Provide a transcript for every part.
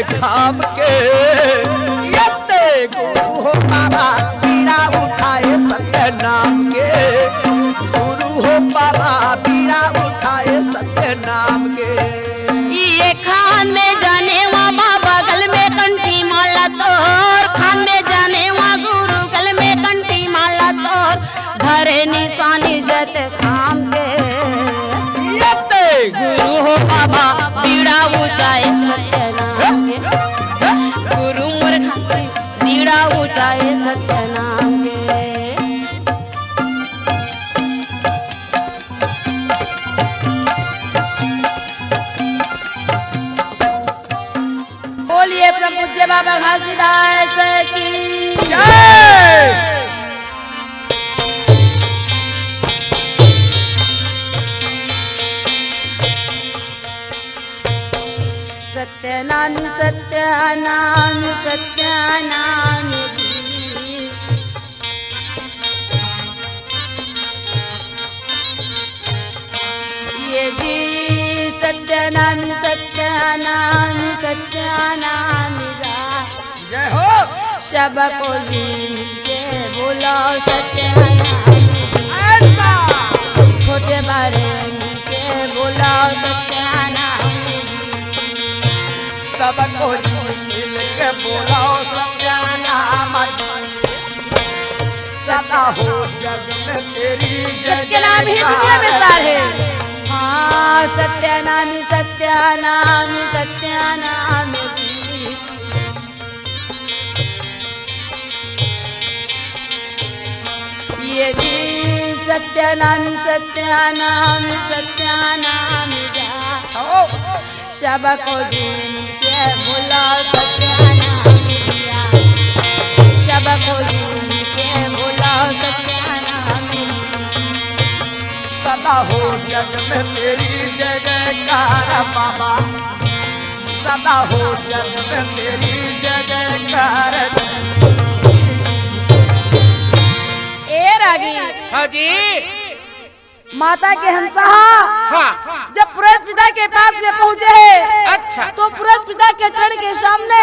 खाम के यते गुरु हो बाबा पीड़ा उठाए सत्य नाम के गुरु हो बाबा पीड़ा उठाए सत्य नाम के ये खान में जाने बाबा बगल में कंठी माला तोर खान में जाने वहाँ गुरु गल में कंठी माला तोर धरे निशानी जते खाम के यते गुरु हो बाबा पीड़ा ऊंचाए सत्य नाम के गुरु मूर्ख पीड़ा ऊंचाए सत्य नाम के बोलिए प्रभु पूज्य बाबा घासीदास की जय सत्यनाम सत्यनाम सत्यनाम ये जी सत्यनाम सत्यनाम सत्यनाम जय हो सबको के बोलो सत्यनाम ऐसा छोटे बड़े के बोलो सत्यनाम सबको मिल के बोलो सत्यानाम सदा हो जग में तेरी सत्यनाम ही दुनिया में सार है हाँ सत्यनाम सत्यनाम सत्यनाम ये जी सत्यनाम सत्यनाम सत्यनाम जा सबको दिन के बोला सत्यनाम दिया सबको दिन के बोला सत्यनाम सदा हो जग में तेरी जय जयकार बाबा सदा हो जग में तेरी जय जयकार ए रागी हाँ जी माता के हंसा हाँ जब पुरुष पिता के पास में पहुँचे हैं अच्छा तो पुरुष पिता के चरण के सामने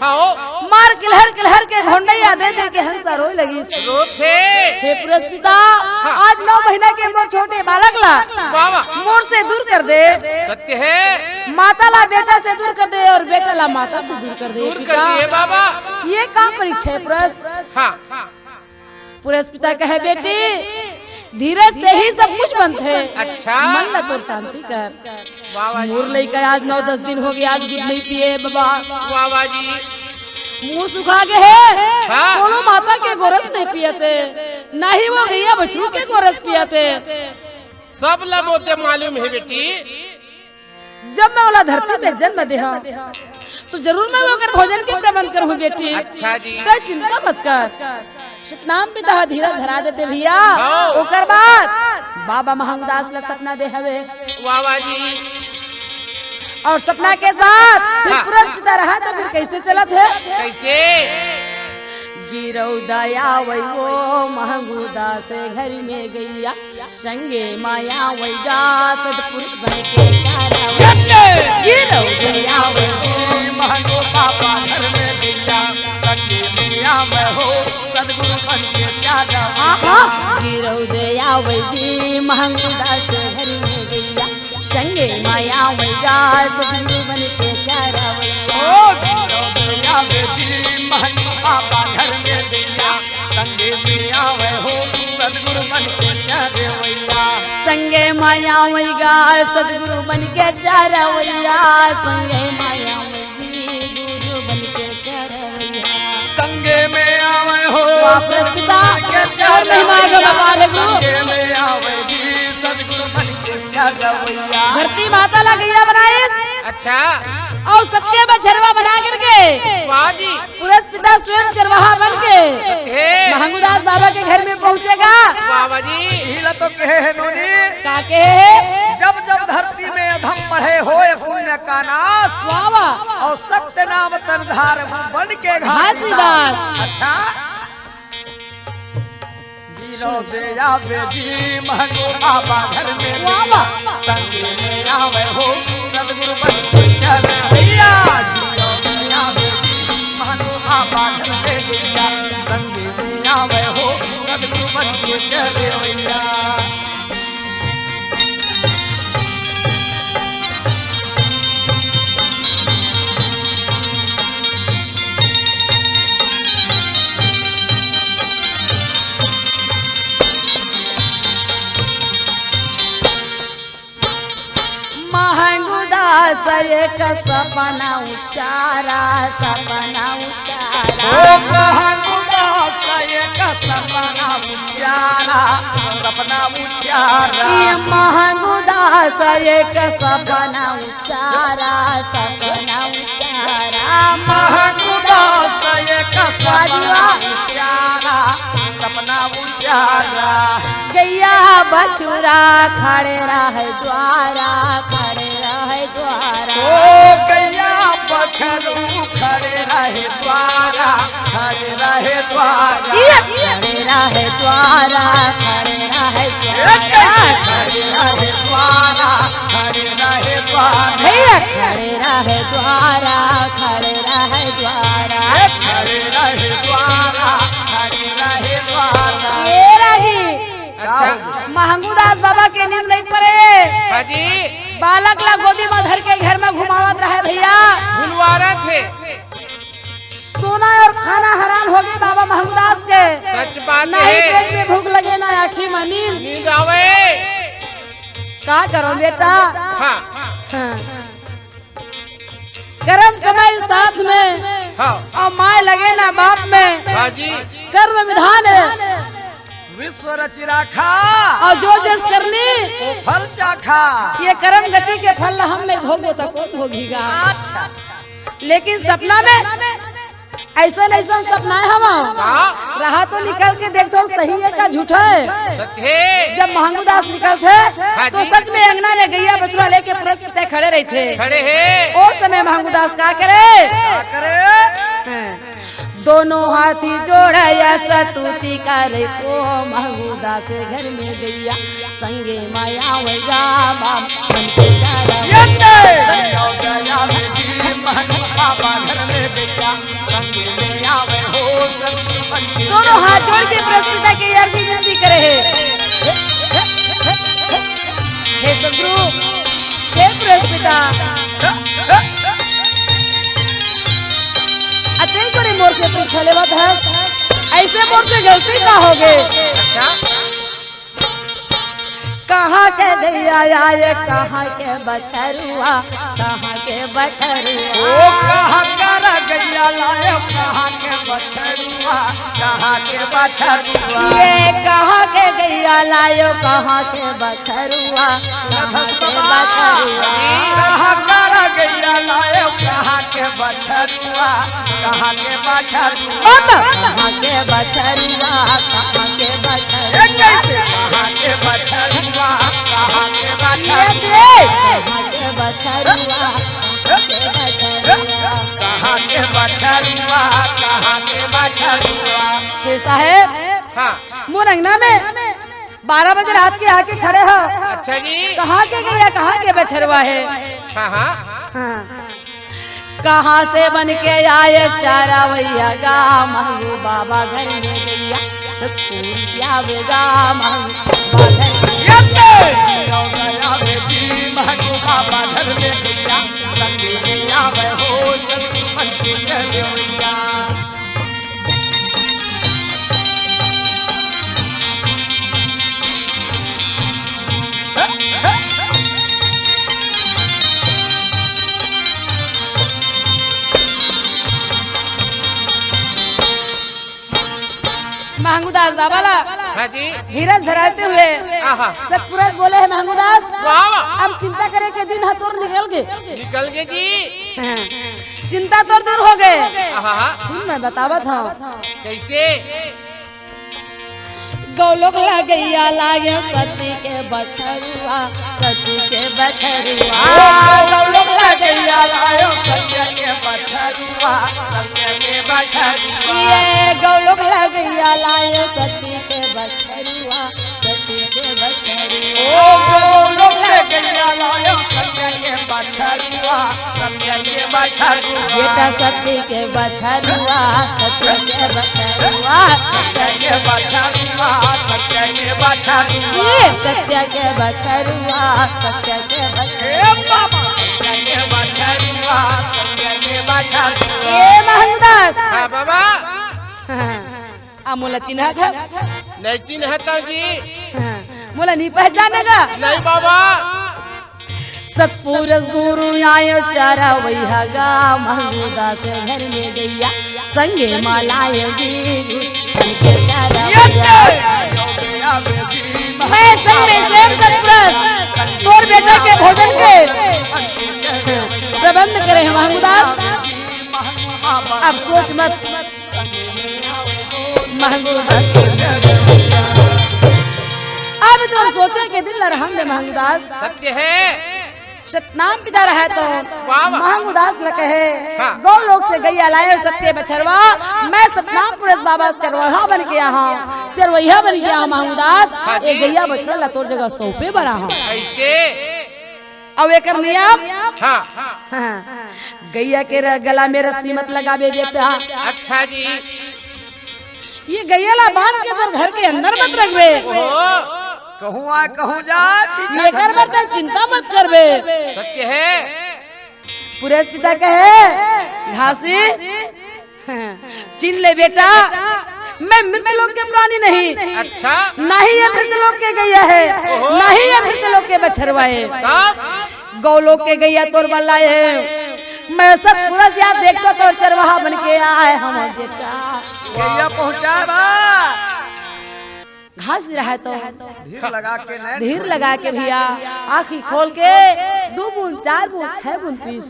हाँ मार किलहर के घोंडैया दे दे के हंसा रोए लगी रोथे हे पुरुष पिता आज 9 महीना के मोर छोटे बालक ला बाबा मोर से दूर कर दे सत्य है माता ला बेटा से दूर कर दे और बेटा ला माता से दूर कर दे दूर कर पिता दिए बाबा ये काम परीक्षा है पुरुष हाँ पुरुष पिता कहे बेटी धीरज से ही सब कुछ बनते है अच्छा मन ला तो शांति कर बाबा मोर लइका आज 9-10 दिन हो गया आज दूध नहीं पिए बाबा बाबा जी मुंह सुखा गए है हाँ। कोनो माता के गोरस नहीं पियते ना ही वो गैया बछड़ू के गोरस पियते सब लबोते मालूम है बेटी जब मैं वाला धरती में जन्म दे तो जरूर मैं वो कर भोजन के प्रबंध करूँ बेटी अच्छा जी तो चिंता मत कर सतनाम पिता धीरज धरा देते भैया हाँ। ओकर बाद बाबा महंगदास ला सपना दे हवे बाबा जी और सपना के साथ फिर हाँ। पुरुष पिता रहा तो फिर कैसे चलत है कैसे गिरौ दया वो महंगूदा से घर में गैया संगे माया वैगा सदपुर बन के गिरौ दया महंगो पापा घर में गैया संगे मिया मैं हो सदगुरु बन के प्यारा गिरौ दया जी महंगूदा से घर में गैया संगे माया वैगा सदगुरु बन के चारा ओ दया बेटी महंगो पापा घर में गैया संगे मिया मैं हो सदगुरु बन के प्यारा संगे माया वैगा सदगुरु बन के चारा संगे माया गुरु बन के चारा संगे में आवे हो पिता और महिमा का बता संगे में आवे जी सदगुरु बन के चारवैया धरती माता ला गैया बनाए अच्छा और सबके बछरवा बना करके वाह जी पुरुष पिता स्वयं चरवाहा बन के महंगूदास बाबा के घर में पहुँचेगा बाबा जी हिला तो कहे है नोनी काके जब जब धरती में अधम बढ़े होए पुण्य का नाश बाबा और सत्य नाम तनधार बन के घासीदास अच्छा गिरो दया बेजी महंगो बाबा घर में बाबा संगे में आवे हो सदगुरु बन के चले भैया गिरो एक सपना उचारा सपना उचारा ओ महंगुदास एक सपना उचारा सपना उचारा ये महंगुदास एक सपना उचारा सपना उचारा महंगुदास एक सपना उचारा सपना उचारा गैया बछुरा खड़े रहे द्वारा खड़े रहे द्वारा ओ गैया बछरू खड़े रहे द्वारा खड़े रहे द्वारा खड़े रहे द्वारा खड़े रहे द्वारा खड़े रहे द्वारा खड़े रहे द्वारा भैया खड़े रहे द्वारा खड़े रहे द्वारा खड़े रहे द्वारा खड़े रहे द्वारा ये रही अच्छा महंगूदास बाबा के नींद नहीं पड़े हाँ जी बालक ला गोदी में धर के घर में घुमावत रहे भैया भुलवारा थे। सोना और खाना हराम हो गई बाबा महंगूदास के सच बात नहीं है। पेट में भूख लगे ना आँखी में नींद नींद आवे। का करो बेटा हाँ हाँ। कर्म कमाई साथ में हाँ और माय लगे ना बाप में हाँ जी कर्म विधान है विश्व रचि राखा और जो जस करनी ओ फल चाखा ये कर्म गति के फल हम नहीं भोगो तो कौन भोगेगा अच्छा लेकिन सपना में ऐसा सपना है हम हाँ रहा तो निकल के देखते हो सही है का झूठा है सत्य है। जब महंगूदास निकलते हाँ तो जी। सच में अंगना में गैया बछड़ा लेके पुरस्कृत खड़े रहे थे खड़े हैं। उस समय महंगूदास का करे क्या करे दोनों हाथी जोड़ा या सतुति करे को महंगूदास घर में गैया संगे माया वैया बाम मन के चारा गया बेटी बाबा घर में बेटा संग में आवे हो सब दोनों हाथ जोड़ के प्रस्तुता की अर्जी विनती करे हे सदगुरु हे प्रस्तुता अतः करे मोर से पूछा लेवा था ऐसे मोर से गलती का हो गए अच्छा कहाँ के गैया आए कहाँ के बछरुआ कहाँ के बछरुआ ओ कहाँ कर गैया लाए कहाँ के बछरुआ कहाँ के बछरुआ ये कहाँ के गैया लायो कहाँ के बछरुआ कहाँ के बछरुआ कहाँ कर गैया लाए कहाँ के बछरुआ कहाँ के बछरुआ कहाँ के बछरुआ कहाँ के बछरुआ कहाँ के बछरुआ कहाँ के बछरुआ कहाँ के बछरुआ कहाँ के बछरुआ कहाँ के बछरुआ हे साहेब हाँ मोरंगना में 12 बजे रात के आके खड़े हो अच्छा जी कहाँ के गैया कहाँ के बछरुआ है हाँ हाँ हाँ। कहाँ से बन के आए चारा भैया गा महंगू बाबा घर में गैया सतपुर आवेगा महंगू बाबा घर में गया बेटी महंगू बाबा घर में गैया संग में आवे हो सब मन के गैया महंगूदास बाबाला हाँ जी धीरज धराते हुए आहा सतपुरत बोले है महंगूदास वाह वाह अब चिंता करे के दिन है तोर निकल गए निकल गए जी चिंता तो दूर हो गए आहा सुन मैं बतावत हूँ कैसे गौलोक लगैया लागे सती के बछरुआ सती के बछरुआ गौलोक लगैया लायो सत्य के बछरुआ सत्य के बछरुआ ये गौलोक लगैया लागे सती के बछरुआ सती के बछरुआ ओ गौलोक लगैया लायो सत्य के बछरुआ सत्य के बछरुआ बेटा सती के बछरुआ सती के बछरुआ सत्य के बछरुआ सत्य के बछरुआ ये सत्य के बछरुआ सत्य के बछरुआ सत्य के बछरुआ सत्य के बछरुआ ये महंगदास हाँ बाबा मोला चिन्ह था नहीं चिन्ह तो जी मोला नहीं पहचानेगा नहीं बाबा सतपुरुष गुरु आयो चारा वही हगा महंगूदा से घर में गैया संगे मालाय मैं संग में स्वयं सतपुरुष तोर बेटा के भोजन के प्रबंध करे हैं महंगूदास। अब सोच मत महंगूदास, अब तो सोचे के दिल रहम दे महंगूदास। सत्य है। सतनाम पिता रहे तो वाह। महंगूदास न कहे हाँ। गौ लोग से गैया लाए सत्य बछरवा मैं सतनाम पुरुष बाबा चरवाहा बन के यहाँ चरवैया बन गया हूँ महंगूदास। हाँ जी। ये गैया बचल तोर जगह सौंपे बना हूँ। कैसे? अब एक नियम हाँ। हाँ। गैया के गला में रस्सी मत लगावे बेटा। अच्छा जी। ये गैया ला बांध के तो घर के अंदर मत रखबे। ओहो, कहूँ आ कहूँ जा ये कर बर्तन चिंता मत करबे। सत्य है। पुरेश पिता कहे घासी चिन ले बेटा मैं मृत लोक के प्राणी नहीं। अच्छा। नहीं ये मृत लोक के गैया है नहीं ये मृत लोक के बछरवा है। तब गौ लोक के गैया तोर बल्लाए है। मैं सब पूरा याद देखता तो चरवाहा बन के आए हम बेटा। गैया पहुँचा बा घास रहा तो धीर लगा के नैन धीर लगा के भैया आँखी खोल के 2 बूंद 4 बूंद 6 बूंद पीस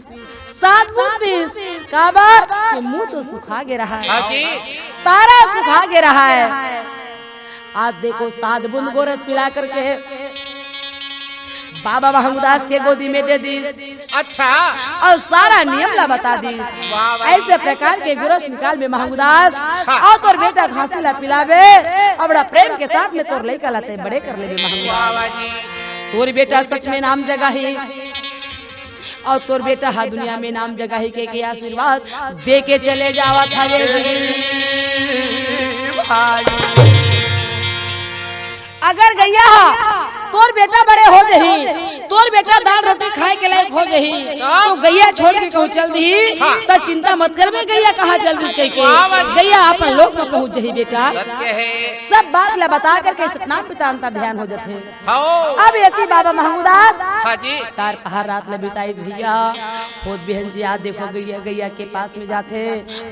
7 बूंद पीस का बात के मुंह तो सुखा गे रहा हाँ है जी। तारा सुखा गे रहा है। आज देखो 7 बूंद गोरस पिला करके बाबा महंगूदास के गोदी में दे दी अच्छा। और सारा नियम ला बता दी। वाह वाह। ऐसे प्रकार के गुरस निकाल में महंगूदास हाँ। और तोर बेटा घासी ला पिलावे और बड़ा प्रेम के साथ में तोर लइका लाते बड़े कर ले वाह महंगूदास। वाह जी। तोर बेटा सच में नाम जगह ही और तोर बेटा हर दुनिया में नाम जगह ही के आशीर्वाद दे के चले जावा था भाई। अगर गैया तोर बेटा बड़े हो जही तोर बेटा दाल रोटी खाए के लायक हो जही तो गैया छोड़ के कहूँ चल दी तो चिंता मत करबे गैया कहाँ चल दी कह के गैया अपन लोग में पहुँच जही बेटा। सत्य है। सब बात ला बता करके सतनाम पिता अंतर ध्यान हो जाते। हाँ। अब यति बाबा महंगूदास हाँ जी। 4 पहर रात ले बिताई भैया खुद बहन जी आज देखो गैया गैया के पास में जाते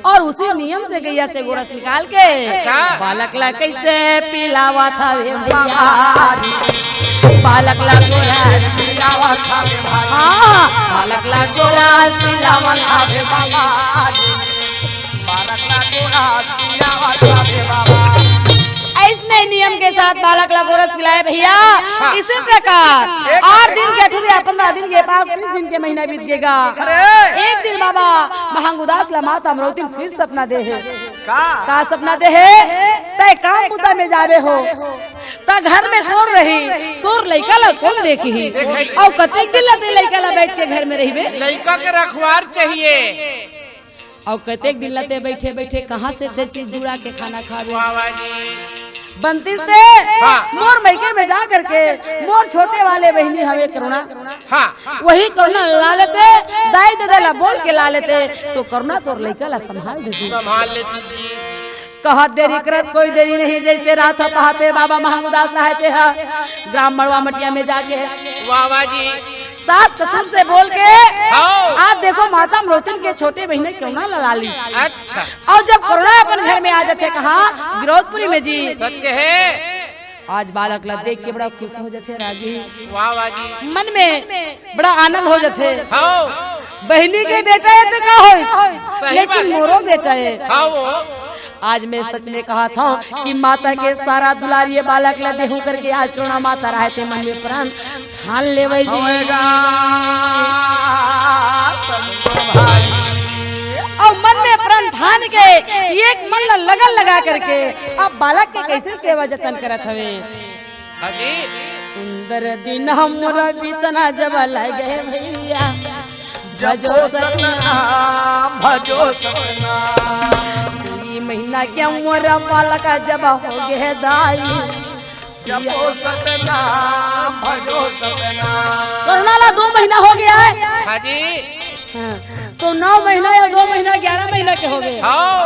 और उसी नियम से गैया से गोरस निकाल के अच्छा। बालक ला कैसे पिलावा था वे भैया बालक ला गोरस पिलावा था वे हाँ बालक ला गोरस पिलावा था वे बाबा बालक ला गोरा पिलावा था रे बाबा। ऐसने नियम के साथ बालक ला गोरस पिलाए भैया। इसी प्रकार 8 दिन के 15 दिन के 30 दिन के महीना बीत गएगा। एक दिन बाबा महंगूदास ला माता अमरौती फिर सपना दे है का सपना दे है तय काम बुता में जावे हो ता घर में कौन रही तोर लइका ला कौन देखी और कतेक दिन लते लइका ला बैठ के घर में रहीबे लड़का के रखवार चाहिए। और कतेक दिन लते बैठे बैठे कहाँ से दे चीज जुड़ा के खाना खावे वाह वाह जी। बनती से मोर मैके में जा करके मोर छोटे वाले बहनी हवे करुणा हाँ। वही करुणा ला लेते दाई दादा ला बोल के ला लेते तो करुणा तोर लइका ला संभाल देती। संभाल लेती जी। कहा देरी करत कोई देरी नहीं जैसे रात पहाते बाबा महंगूदास रहते हैं ग्राम मड़वा मटिया में जाके वाह वाह जी। सास ससुर से बोल के हाँ। आप देखो माता अमरौती के छोटे बहने करुणा ला ली। अच्छा। और जब करुणा अपन घर में आ जाते कहा गिरौदपुरी में जी सत्य है। आज बालक ला देख के बड़ा खुश हो जाते राजी वाह वाह जी। मन में बड़ा आनंद हो जाते हाँ। बहनी के बेटा है तो का हो सही लेकिन बात। मोरो बेटा है। हाँ वो। आज मैं सच में कहा था कि माता के सारा दुलारिये बालक ला देहू करके आज करुणा माता रहते मन में प्राण ठान ले जी और मन में प्रण ठान के एक मन ला लगन लगा करके अब बालक के कैसे सेवा जतन करत हवे। हाँ जी। सुंदर दिन हमरा बीतना जब लगे भैया भजो सतना भजो सपना 3 महीना के मोरा बालक जब हो गए दाई जपो सतना भजो सपना। करुणा ला 2 महीना हो गया है। हाँ जी। हाँ, तो 9 महीना या 2 महीना 11 महीना के हो गए। हाँ।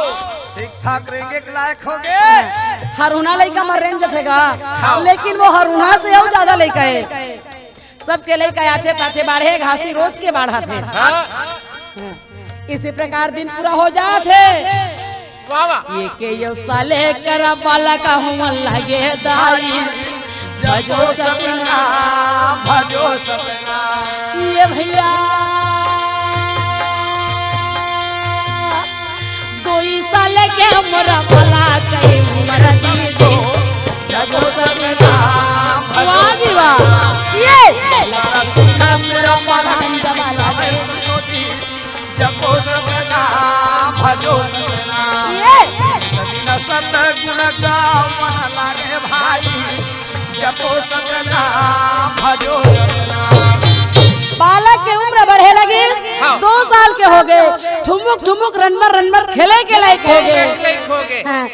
ठीक ठाक रहेंगे के लायक हो गए। हरुणा लइका मर रेंज थेगा लेकिन वो हरुणा से और ज्यादा लइका है। सबके लइका आचे पाछे बाढ़े घासी रोज के बाढ़ा थे। हाँ इसी प्रकार दिन पूरा हो जाते। वाह वाह ये के यो साले करा बाला का हुमन लगे दाई भजो सपना भजो सपना ये भैया 2 साल के हमरा बाला कई उम्र दी दो भजो सपना वाह जी वाह ये सुखा सिरा पाला जमाला जपो सपना भजो सपना ये सपना सत गुण गाओ मन लागे भाई जपो सपना भजो सपना बालक की उम्र बढ़े लगी। हाँ। 2 साल के हो गए। ठुमुक ठुमुक रनमर खेले के लायक हो गए। हो गए हाँ।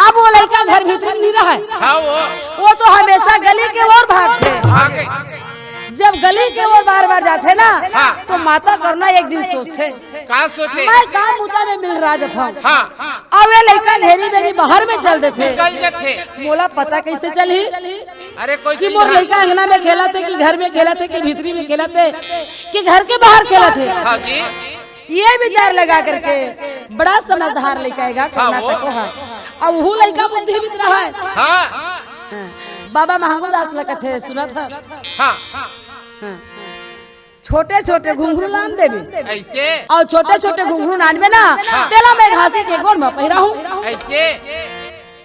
अब वो लड़का घर भीतर नहीं रहा है। हाँ वो तो हमेशा गली के ओर भागते। आगे जब गली के ओर बार बार जाते ना हाँ। तो माता करना एक दिन सोचते कहाँ सोचे मैं काम मुता में मिल रहा था। हाँ अब ये लड़का घेरी मेरी बाहर में चल देते। निकल जाते मोला पता कैसे चली अरे कोई कि चीज मोर हाँ। लड़का अंगना में खेला थे कि घर में खेला थे कि भीतरी में खेला थे कि घर के बाहर खेला थे। हाँ जी ये विचार लगा करके बड़ा समझदार लड़का आएगा कर्नाटक को है। अब वो लड़का बुद्धि भी रहा है। हाँ बाबा महंगूदास लगा थे सुना था। हाँ छोटे छोटे घुंघरू लान देवी ऐसे और छोटे छोटे घुंघरू नान में ना हाँ। तेला मैं घासी के गोड़ में पहिरा हूँ। ऐसे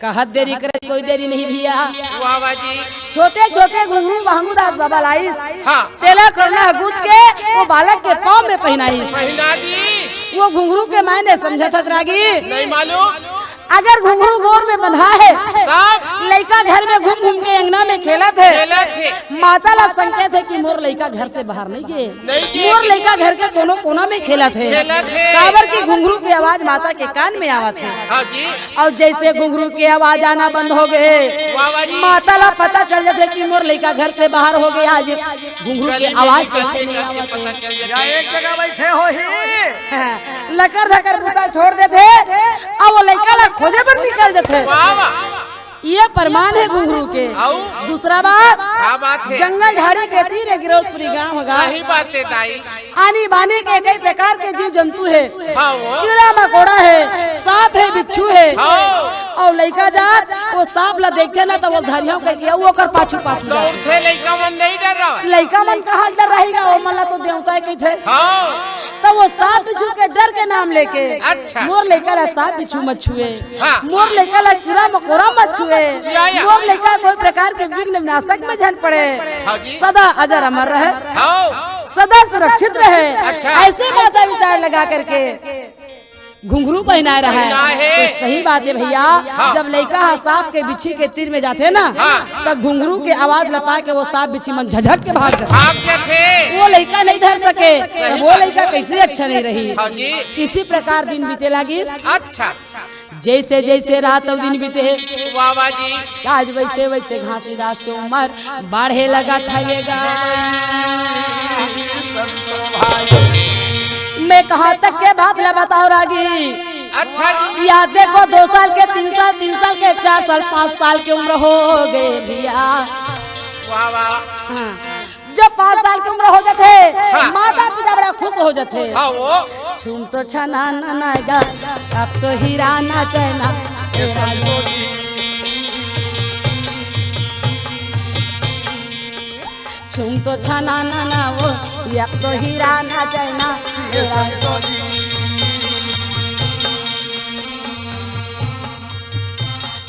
कहत देरी करे कोई देरी नहीं भैया। वाह वाह जी छोटे छोटे घुंघरू महंगूदास बाबा लाइस हाँ तेला करना गुद के वो बालक के पाँव में पहनाइस। महीना दी वो घुंघरू के मायने समझा था रागी नहीं मालूम अगर घुंघरू गोर में बंधा है तब लड़का घर में घूम घूम के अंगना में खेला थे खेला थे माता ला संकेत है कि मोर लड़का घर से बाहर नहीं गए। नहीं गए। मोर लड़का घर के कोनो कोना में खेला थे। खेला थे। काबर की घुंघरू की आवाज माता के कान में आवत है हाँ जी और जैसे घुंघरू की आवाज आना बंद हो गए वाह वाह जी माता ला पता चल जाते कि मोर लड़का घर से बाहर हो गया। आज घुंघरू की आवाज कैसे नहीं करके आवत पता है। चल या जाता एक जगह बैठे हो ही लकर धकर बुता छोड़ देते और वो लड़का ला खोजे पर निकल जाते। वाह वाह ये प्रमाण है घुंघरू के। आओ दूसरा बात क्या बात है जंगल झाड़ी के तीर गिरौदपुरी गाँव होगा। वही बात है ताई आनी बानी के कई प्रकार के जीव जंतु है। हाँ वो कीड़ा मकोड़ा है सांप है बिच्छू है हाँ और लड़का जात वो सांप ला देखते ना तो वो धरिया कह गया वो कर पाछू पाछू जाए। दौड़ते लड़का मन नहीं डर रहा है। लड़का मन कहाँ डर रहेगा वो मन ला तो देवता है थे हाँ तो वो सांप बिच्छू के डर के नाम लेके अच्छा। मोर लड़का ला सांप बिच्छू मत छुए। हाँ। मोर लड़का ला कीड़ा मकोड़ा मत छुए। या। मोर लड़का कोई प्रकार के विघ्न विनाशक में झन पड़े। हाँ जी सदा अजर अमर रहे हाँ सदा सुरक्षित रहे। अच्छा। ऐसे माता विचार लगा करके घुंघरू पहनाए रहा पहना है है। तो सही बात है भैया। हाँ। जब लड़का सांप के बिच्छी के तीर में जाते ना हाँ। तब घुंघरू के आवाज लपा के वो सांप बिच्छी मन झझक के भाग जाते। भाग गए थे वो लड़का नहीं धर सके तब वो लड़का कैसे अच्छा नहीं रही। हाँ जी इसी प्रकार दिन बीते लगी। अच्छा जैसे जैसे रात और दिन बीते वाह वाह जी आज वैसे वैसे घासीदास की उम्र बढ़े लगा था। मैं कहाँ तक के बात ला बताओ रागी। अच्छा जी या देखो 2 साल के 3 साल 3 साल के 4 साल 5 साल की उम्र हो गए भैया। वाह वाह हाँ। जब 5 साल की उम्र हो जाते हाँ। माता पिता बड़ा खुश हो जाते। हाँ वो छूम तो छना नागा अब तो हीरा ना चना तेरा छूम तो छना ना वो अब तो हीरा ना चना तेरा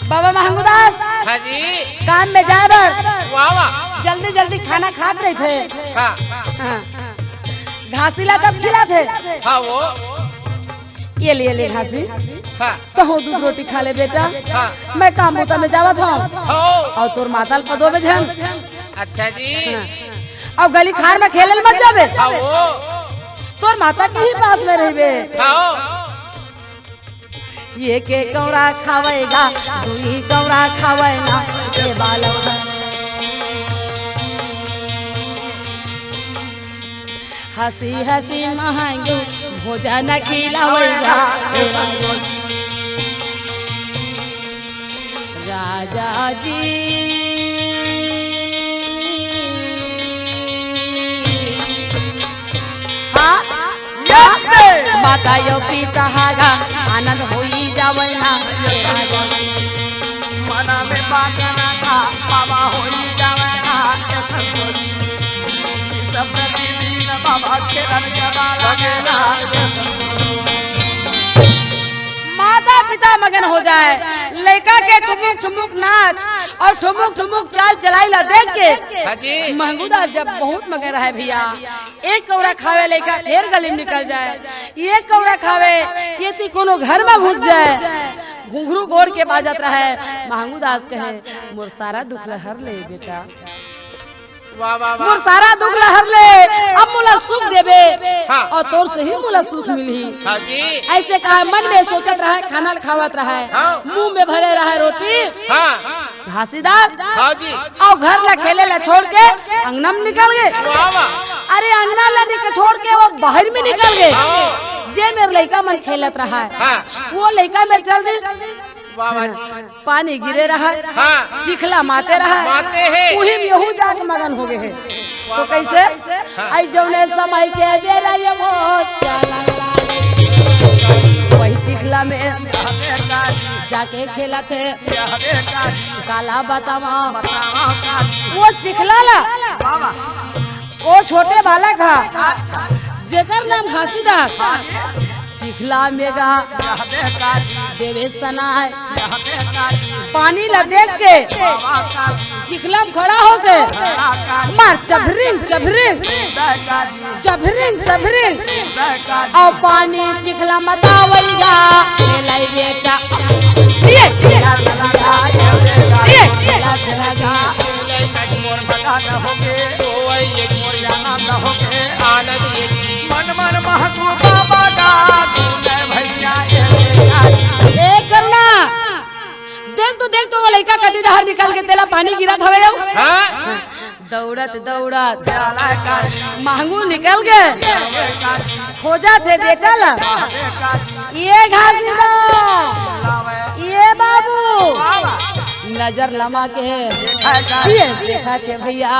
बाबा महंगूदास हाँ जी काम में जाए बर वाह वाह जल्दी जल्दी खाना खाते रहे थे। हाँ हाँ। घासीला तब खिला थे। हाँ वो ये ले घासी हाँ तो हो दूध रोटी खा ले बेटा। हाँ मैं काम होता में जावत हूँ हो और तोर माताल पदो में झन अच्छा जी और गली खार में खेले मत जावे। हाँ वो तोर माता के ही पास में रहिबे। हाँ ये के कौड़ा खावेगा दुई कौड़ा खावे ना ये बालक हंसी हंसी महंगी भोजन खिलावेगा राजा जी। माता यो पिता हागा आनंद होई जावना मना में बाजना का बाबा होई जावेना सब दीदी न बाबा खेलन जबा लगेला माता पिता मगन हो जाए लड़का के ठुमुक ठुमुक नाच और ठुमुक ठुमुक चाल चलाई ला देख के हाँ जी महंगूदा जब बहुत मगन रहे भैया एक कौड़ा खावे लड़का ढेर गली में निकल जाए एक कौड़ा खावे ये ती कोनो घर में घुस जाए घुंघरू गोड़ के बाजत रहे महंगूदास कहे मोर सारा दुख हर ले बेटा वाह वाह मोर वाह सारा दुख हर ले अब मोला सुख देबे हाँ। और तोर से ही मोला सुख मिली हाँ जी ऐसे कहा मन में सोचत रहा खाना खावत रहा हाँ। मुंह में भरे रहा रोटी हाँ घासीदार हाँ जी और घर ला खेले ला छोड़ के अंगना में निकल गए वाह वाह अरे अंगना ला निकल छोड़ के वो बाहर में निकल गए आओ जे मेरे लड़का मन खेलत रहा है हाँ वो लड़का में चल दी वाह वाह जी पानी गिरे रहा हाँ चिखला माते रहा माते हैं। वही में यहू जाके मगन हो गए हैं तो कैसे आई जौने समय के बेरा ये वो चला वही चिखला में जाके खेला थे काला बतावा वो चिखला ला वो छोटे बालक हा जेकर नाम घासीदास चिखला मेगा देवेश तनाय पानी ला देख के चिखला में खड़ा हो के मार चभरिंग चभरिंग चभरिंग चभरिंग और पानी चिखला मतावैया खेलाई बेटा ये मन मन महकू बाबा का भैया करना देख तो वो लड़का कदी बाहर निकल के तेला पानी गिरा था हाँ दौड़त दौड़त महंगू निकल गए खोजा थे बेटा ला ये घासीदार ये बाबू नजर लमा के ये देखा के भैया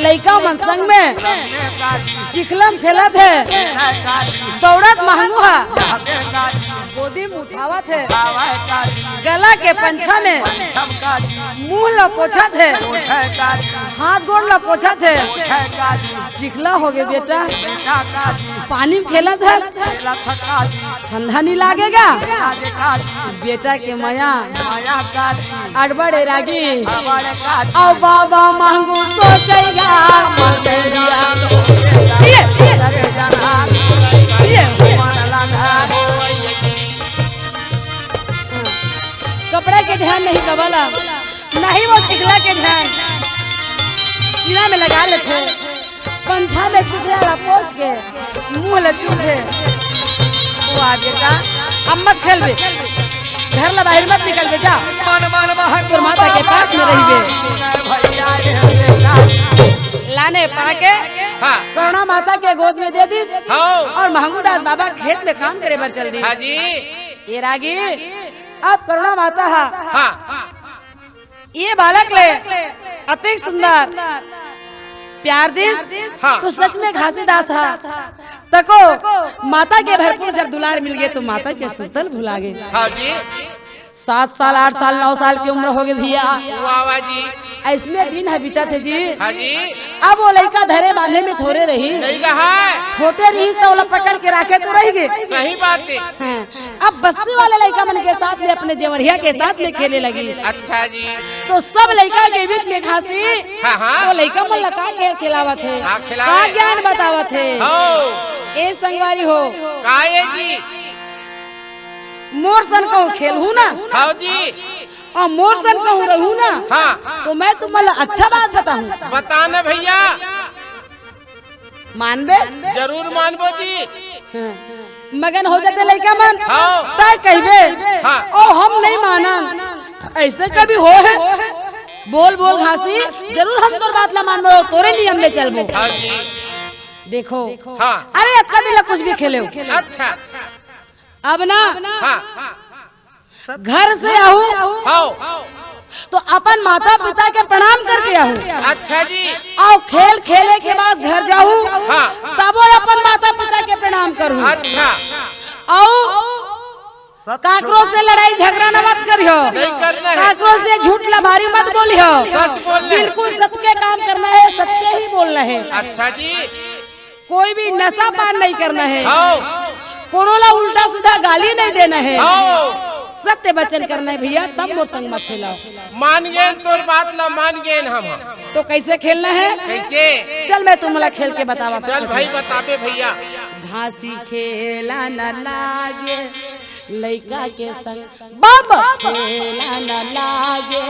लड़का मन संग में चिखलम खेला थे दौड़त महंगू गोदी में उठावा थे गला के पंछा में मुंह ला पोछा थे हाथ गोड़ ला पोछा थे चिखला हो गए बेटा पानी में खेला था ठंडा नहीं लागेगा बेटा के माया अड़बड़े रागी और बाबा महंगू सोचेगा कपड़े के ध्यान नहीं कबला नहीं वो चिखला के ध्यान सीना में लगा लेते पंछा में चिखला पोछ के मुंह लचूटे वो आ बेटा अब मत खेल बे घर ला बाहर मत निकल बे जा तोर माता के पास में रही लाने पाके हाँ करुणा माता के गोद में दे दी हाँ और महंगूदास बाबा खेत में काम करे बर चल दी हाँ जी ये रागी अब करुणा माता हा हाँ ये बालक ले अति सुंदर प्यार दी हाँ। तो सच में घासीदास हा तको माता के भरपूर जब दुलार मिल गए तो माता के सुतल भुला गए हाँ जी 7 साल 8 साल 9 साल की उम्र हो गई भैया वाह वाह जी ऐसमें दिन है बीता थे जी हाँ जी अब वो लड़का धरे बांधे में थोड़े रही नहीं रहा छोटे रही तो वो पकड़ के रखे तो रही गए सही बात है हाँ। अब बस्ती वाले लड़का मन के साथ में अपने जेवरिया के साथ में खेलने लगी अच्छा जी तो सब लड़का के बीच में घासी हाँ हाँ तो लड़का मन लगा के खिलावत है हाँ, का खिलावे। ज्ञान बतावत है हो ए संगवारी हो काहे जी मोर सन कहूँ खेलू ना हाँ जी और मोर सन कहूँ रहू ना हाँ तो मैं तुम्हारा अच्छा बात बताऊँ बताना भैया मानबे जरूर मानबो जी हाँ। मगन हो जाते लड़का मन हाँ। तय कहबे हाँ। ओ हम नहीं मानन ऐसे कभी हो है बोल बोल घासी जरूर हम तोर बात ला मानबो तोरे नियम में चलबो हाँ जी देखो हाँ अरे अक्का दिला कुछ भी खेले अच्छा अब ना हाँ घर से आहू हाँ तो अपन माता पिता के प्रणाम करके आहू। अच्छा जी। और खेल खेले के बाद घर जाऊँ हाँ। तब वो अपन माता पिता के प्रणाम करूँ। अच्छा। और काकरो से लड़ाई झगड़ा न मत करियो, नहीं करना है। काकरो से झूठ लबारी मत बोलियो, सच बोलना है। बिल्कुल सबके काम करना है, सच्चे ही बोलना है। अच्छा जी। कोई भी नशा पान नहीं करना है, आओ कोनो ला उल्टा सीधा गाली नहीं देना है, आओ। सत्य वचन करना है भैया, तब मोर संग मत फैलाओ। मान गए तोर बात ला, मान गए हम। तो कैसे खेलना है? कैसे? चल मैं तुम्हारा खेल के बतावा। चल भाई बताबे भैया। घासी खेला न लागे लइका के संग, बाबा खेला न लागे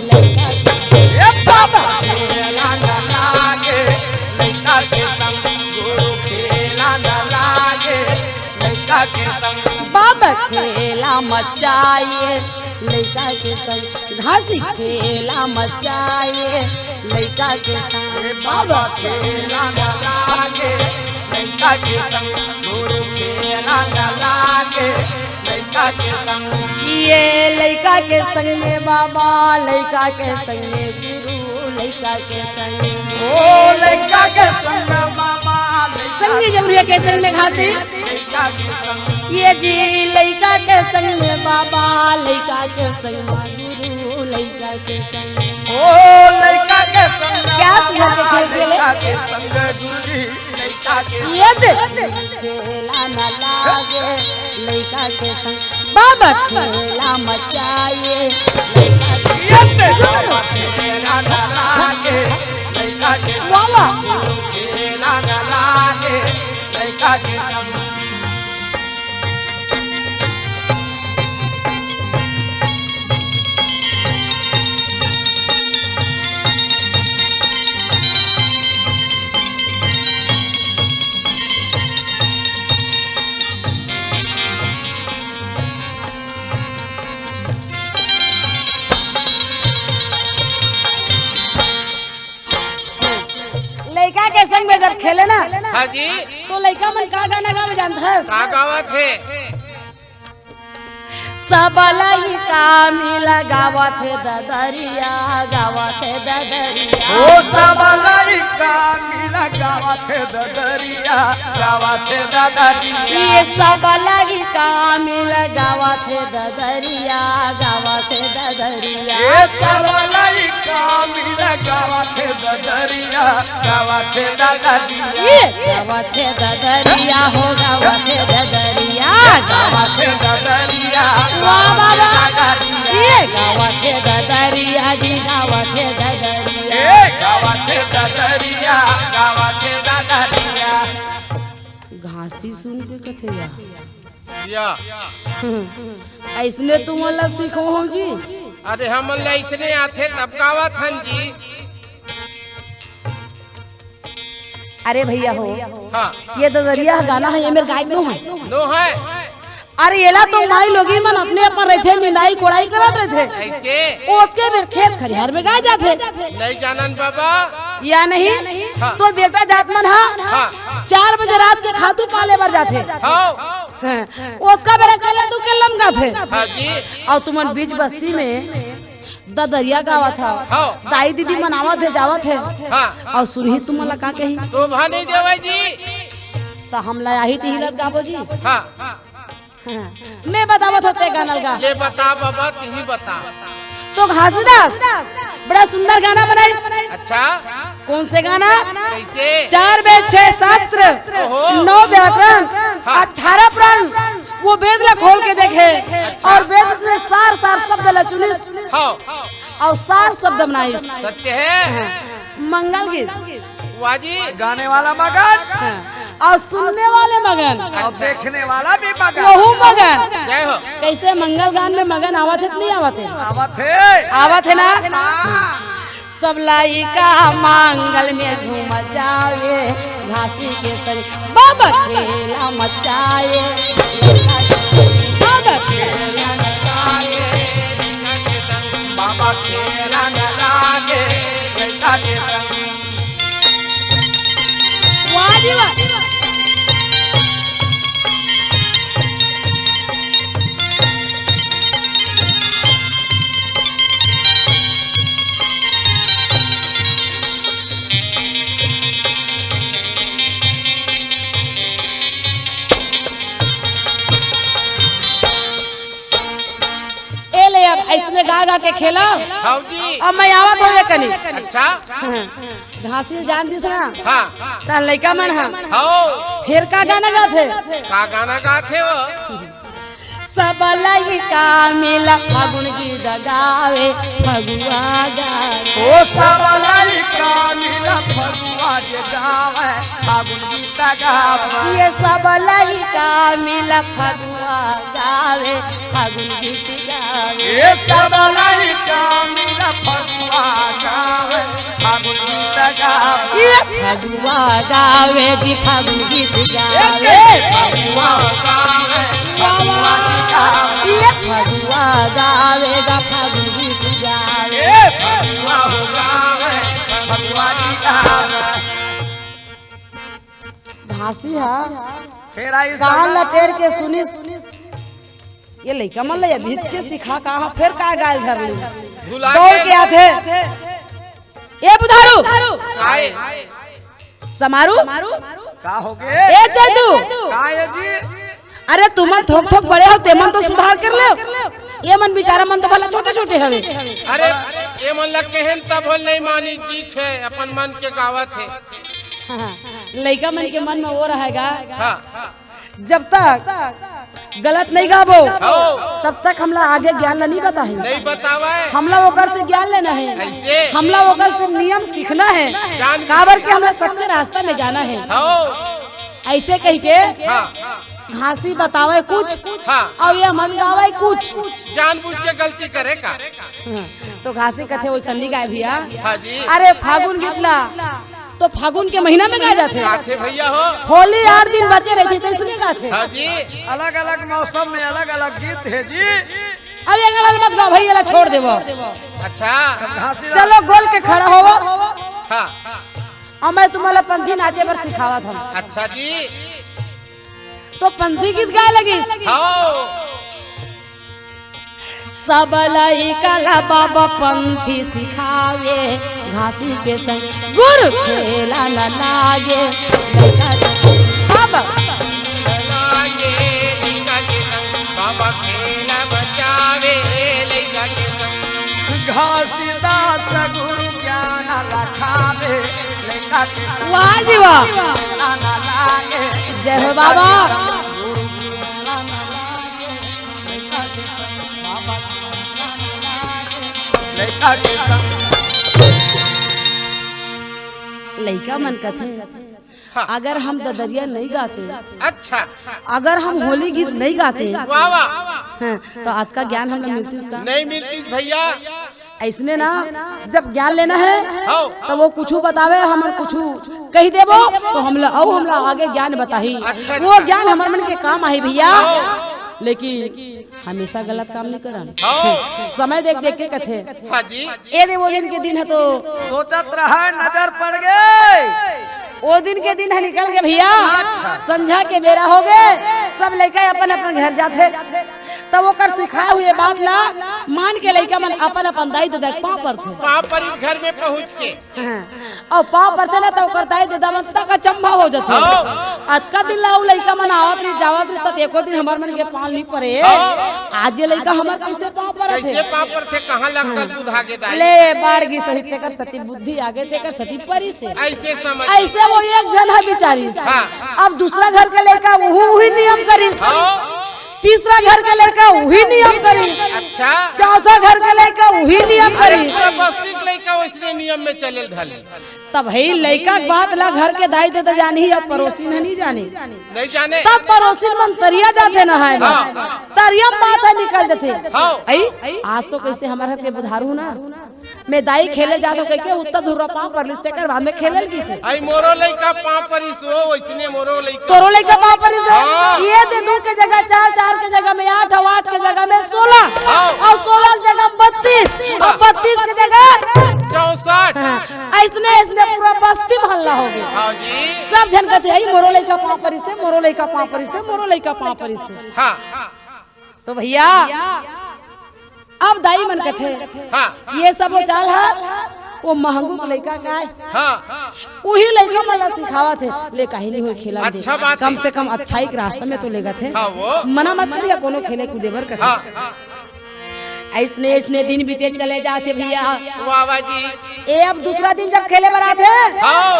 लइका के बाबा खेला न लागे लइका के संग, गुरु खेला न लागे लइका के संग। बाबा खेला मचाए लइका के संग, घासी खेला मचाए लइका के संग, बाबा खेला न लागे लइका के संग, गुरु खेला न लागे लइका के संग। ये लइका के संग में बाबा, लइका के संग में गुरु, लइका के संग ओ लइका के संग बाबा, संगी जमुरिया के संग में घासी, लइका के संग। ये जी लइका के संग में बाबा, लइका के संग में गुरु, लइका के संग। ओ लइका के संग क्या सुना के खेल खेले? लइका के संग गुरुजी, लइका के संग। ये दे खेला न लागे लइका के संग, बाबा खेला मचाए लइका के बाबा खेला न लागे लइका के संग, बाबा गुरु खेला न लागे लइका के संग। लइका के संग में जब खेले ना हाँ जी। तो लइका मन का गाना गावे जानत हस? का गावत है? सब लइका मिला गावत है ददरिया, गावत है ददरिया। ओ सब लइका मिला गावत है ददरिया, गावत है ददरिया। ये सब लइका मिला गावत है ददरिया, गावत है ददरिया। ये सब लइका मिला गावत है ददरिया, गावत है ददरिया। ये गावत है ददरिया हो, गावत है ददरिया, गावत गावत है ददरिया, वाह वाह वाह। ददरिया। ये गावत है ददरिया जी, गावत है ददरिया। ए गावत है ददरिया, गावत है ददरिया। घासी सुन के कथे या। ऐसने तुम ला सीखो हो जी। अरे हम ला इतने आथे तब गावत हन जी। अरे भैया हो, हाँ। ये ददरिया गाना है, ये मेरे गायब नो है। नो है। अरे येला तो माई लोगी मन अपने अपन रहते, निंदाई कोड़ाई करत रहते, ऐसे ओके बेर खेत खरियार में गाय जाते नहीं जानन बाबा। या नहीं? हाँ। तो बेटा जात मन हाँ। 4 बजे रात के खातू पाले बर जाते, हाँ। ओका बेरा कहले तू के लम गाथे। हाँ जी। और तुमन बीच बस्ती में ददरिया गावत था, हाँ। दाई दीदी मनावत है, जावत है। हाँ। और सुरही तुम ला का कही तो भानी देवे जी। तो हम ला यही तिहिलत गाबो जी। हाँ। मैं बतावत होते गाना गा। ले बता बाबा, तू ही बता। तो घासीदास बड़ा सुंदर गाना बनाई। अच्छा। कौन से गाना? कैसे? 4 वेद 6 शास्त्र, ओहो। 9 व्याकरण, हाँ। 18 प्रण, वो वेद ला खोल के देखे और वेद से सार सार शब्द ला चुनिस हाँ। और सार शब्द बनाई। सत्य है। मंगल गीत वाजी। गाने वाला मगन और सुनने वाले मगन, और देखने वाला भी मगन। वहू मगन। जय हो। कैसे मंगल गान में मगन आवत है नहीं आवत है? आवत है। आवत है ना? हाँ। सब लाइका मंगल में घूम जावे, घासी के संग बाबा खेला मचाए, बाबा खेला बाबा खेला न लागे लइका के संग। वाह जी वाह। गा गा के खेला हाँ जी। अब मैं आवत हो ये कनी अच्छा। घासी जान दिस ना हाँ ता लइका मन हा हाँ। फिर का गाना गाथे का गाना गाथे हो? सब लइका मिला फागुन गीत गावे फगुआ गावे ओ सब लइका मिला फगुआ जे गावे फागुन गीत गावे ये सब लइका मिला फगुआ गावे फागुन गीत गावे ये सब लइका मिला फगुआ गावे फागुन गीत गावे ये फगुआ गावे जी फागुन गीत गावे फगुआ गावे फगुआ गीत गावे ये फगुआ गावे गा फागुन गीत गावे ए फगुआ हो गावे फगुआ गीत गावे घासी हा फिर आई कहाँ लटेर के सुनी ये लइका मन ले भिच्चे सिखा कहाँ फिर का गाल धर ली भुला दौड़ के के आथे ए बुधारू आए। समारू का हो गए ए चल तू का ये जी अरे तुमन ठोक ठोक बड़े हो ते मन तो सुधार कर ले ये मन बेचारा मन तो भला छोटे छोटे हवे अरे ये मन लग केहन तब हो नहीं मानी जीत है अपन मन के गावत है। लइका मन के मन में वो रहेगा हाँ जब तक गलत नहीं गाबो हाँ। तब तक हमला आगे ज्ञान नहीं बताही नहीं बतावा है। हमला ओकर से ज्ञान लेना है ऐसे हमला ओकर से नियम सीखना है जान काबर के हमला सत्य रास्ता में जाना है हाँ ऐसे कह के हाँ घासी बतावे कुछ हाँ। और ये मन गावे कुछ जानबूझ के गलती करेगा। तो घासी कथे वो सन्नी गाय भैया हाँ जी। अरे फागुन गीतला तो फागुन के महीना में गाए जाते गाथे भैया हो। होली 8 दिन बचे रहती तो इसलिए गाते हाँ जी। अलग अलग मौसम में अलग अलग गीत है जी अरे गलत मत गाओ भैया ला छोड़ देबो अच्छा घासी चलो गोल के खड़ा होवो हाँ और मैं तुम्हारा पंथी नाचे पर सिखावत हम अच्छा जी। तो पंथी गीत गाए लगी हाँ सब लइका ला बाबा पंथी सिखावे घासी के संग गुरु खेला न लागे लइका बाबा बाबा खेला बचावे लइका के संग। घासीदास गुरु ज्ञान लखावे लेखा के वाह जी वाह ज्ञान लागे जय हो बाबा गुरु ज्ञान लागे लेखा के बाबा लेखा के लइका मन कथे हाँ। अगर हम ददरिया नहीं गाते अच्छा अगर हम होली गीत नहीं गाते वाह वाह हैं, तो आज का ज्ञान हमें मिलती इसका नहीं मिलती भैया। ऐसने ना जब ज्ञान लेना है हाँ। तो वो कुछ बतावे हम कुछ कही देबो तो हमला आगे ज्ञान बताही अच्छा, वो ज्ञान हमारे मन के काम आई भैया लेकिन हमेशा गलत काम नहीं करन हाँ। समय देख देख के कथे हाँ जी। ए दे वो दिन के दिन है तो सोचत रहा नजर पड़ गए वो दिन के दिन है निकल गए भैया संझा के बेरा हो गए सब लड़का अपन अपन घर जाते तब वो कर सिखाए हुए बात ला मान के लड़का मन अपन अपन दाई दादा पाँव पर थे वहाँ पर इस घर में पहुँच के और पाँव पर थे ना तो ओकर दाई दादा मन तक अचंभा हो जाते अतका दिन ला लड़का मन आवत रही जावत रही तब एको दिन हमार मन के पाँव नहीं पड़े आज ये लड़का हमार कैसे पाँव पर थे कैसे पाँव पर थे कहाँ लगता बुधा के दाई ले बाड़गी सहित तेकर सती बुद्धि आगे तेकर सती परी से ऐसे समझ ऐसे वो एक जन है बेचारी हाँ। अब दूसरा घर के लड़का वही नियम करी हाँ। तीसरा घर के लड़का वही नियम करी अच्छा चौथा घर के लड़का वही नियम करी पूरा बस्ती के लड़का वैसे नियम में चले धले तब है लड़का के बात ला घर के दाई दे जानी अब पड़ोसी नहीं जानी नहीं जाने तब पड़ोसी मन तरिया जाते न है तरिया माथा निकल जाते आई आज तो कैसे हमारे के बुधारू ना मैं दाई खेले जातो कह के उतना दूर पाँव पर लिस्ते कर बाद में खेले किसे आई मोरो लड़का पाँव पर सो वैसने मोरो लड़का तोरो लड़का पाँव पर हाँ। ये दे 2 के जगह 4 4 के जगह में 8 और 8 के जगह में 16 और 16 की जगह 32 और 32 की जगह 64 ऐसने ऐसने पूरा बस्ती मोहल्ला हो गया हाँ जी सब जन कहते हैं मोरो लड़का पाँव पर से मोरो लड़का पाँव पर से मोरो लड़का पाँव पर से हाँ तो भैया अब दाई मन कथे हाँ ये सब वो चाल है वो महंगू के लड़का का है हाँ वही लड़का मला सिखावा थे ले काहे नहीं हो खेला दे अच्छा बात कम से कम अच्छाई के रास्ते में तो लेगा थे हाँ वो मना मत करिए कोनो खेले कूदे बर हाँ कथे हाँ ऐसने ऐसने दिन बीते चले जाते भैया। बाबा जी ए अब दूसरा दिन जब खेले बराते हाँ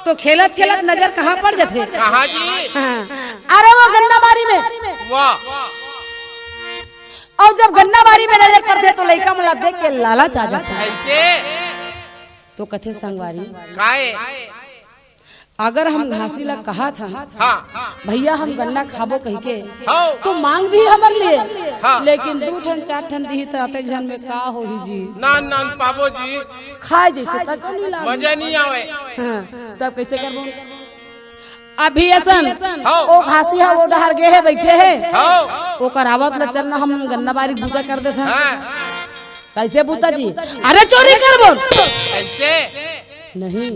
तो खेलत खेलत नजर कहाँ पड़ जाते? कहाँ जी? हाँ। अरे वो गन्ना बारी में। वाह और जब गन्ना बारी में नजर पड़ते तो लड़का मला देख के लालच आ जाता। ऐसे तो कथे संगवारी काहे? अगर हम घासी ला कहा था हाँ भैया हम गन्ना खाबो कह के हाँ तो मांग दी हमर लिए, हाँ। लेकिन 2 ठन 4 ठन दी तो अतक जन में का होही जी? ना ना पाबो जी खाए जैसे तक नहीं लागे। मजा नहीं आवे। हाँ, तब कैसे करबो? अभी असन हाँ। ओ घासी है वो डहर गे है बैठे है हाँ वो करावत ल चलना हम गन्ना बारी बूता कर देते हैं। हाँ कैसे बूता जी? अरे चोरी करबो ऐसे नहीं,